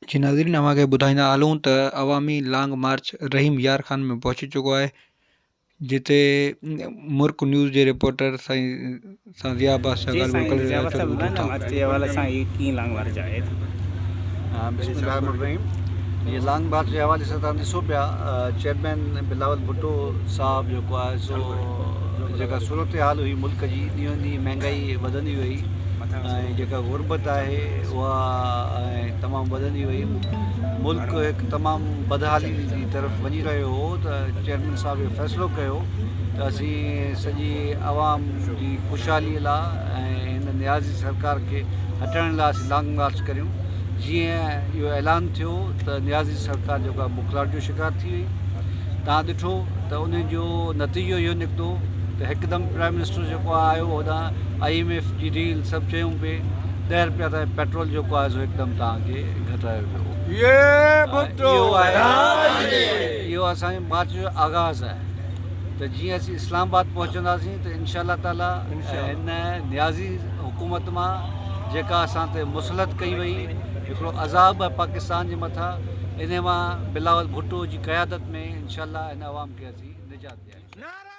जी नाज़रीन, अव्हांखे ॿुधाईंदा हलूं त अवामी लॉन्ग मार्च रहीम यार खान में पहुची चुको आहे, जिते मुर्क न्यूज़ जे रिपोर्टर साईं ज़िया अब्बास सां जी ॻाल्हि साईं करे ज़िया रहिया अब्बास था, साहब ॿुधूं ॿुधाईंदा था। मार्च जे हवाले सां ही कीअं लॉन्ग मार्च आहे? बिस्मिल्लाहिर्रहमानिर्रहीम। ये लॉन्ग मार्च के हवाले से तव्हां ॾिसो पिया, चेयरमैन बिलावल भुट्टो साहब जेको आहे सो जेका सूरत हाल हुई मुल्क जी, ॾींहों ॾींहुं महांगाई वधंदी वई ऐं जेका गुरबत आहे उहा तमामु वधंदी वई, मुल्क हिकु तमामु बदहाली जी तरफ़ वञी रहियो हो। त चेयरमैन साहब इहो फ़ैसिलो कयो त असीं सॼी आवाम जी ख़ुशहालीअ लाइ ऐं हिन नियाज़ी सरकार खे हटाइण लाइ असीं लॉन्ग मार्च करियूं। जीअं इहो ऐलान थियो त नियाज़ी सरकार जेको आहे बुखलाहट जो शिकार थी वई। तव्हां ॾिठो त उन जो नतीजो इहो निकितो त हिकदमि प्राइम मिनिस्टर जेको आहे आयो होॾां, IMF जी डील सभु चयूं पिए, 10 रुपया त पेट्रोल जेको आहे सो हिकदमि तव्हांखे घटायो वियो। इहो असांजे मार्च जो आगाज़ आहे। त जीअं असीं इस्लामाबाद पहुचंदासीं त इंशाअल्लाह ताला हिन नियाज़ी हुकूमत मां जेका असां ते मुसलत कई वई, हिकिड़ो अज़ाब आहे पाकिस्तान जे मथां, इन मां बिलावल भुट्टो जी क़यादत में इंशाअल्लाह हिन अवाम खे असीं निजात ॾियां।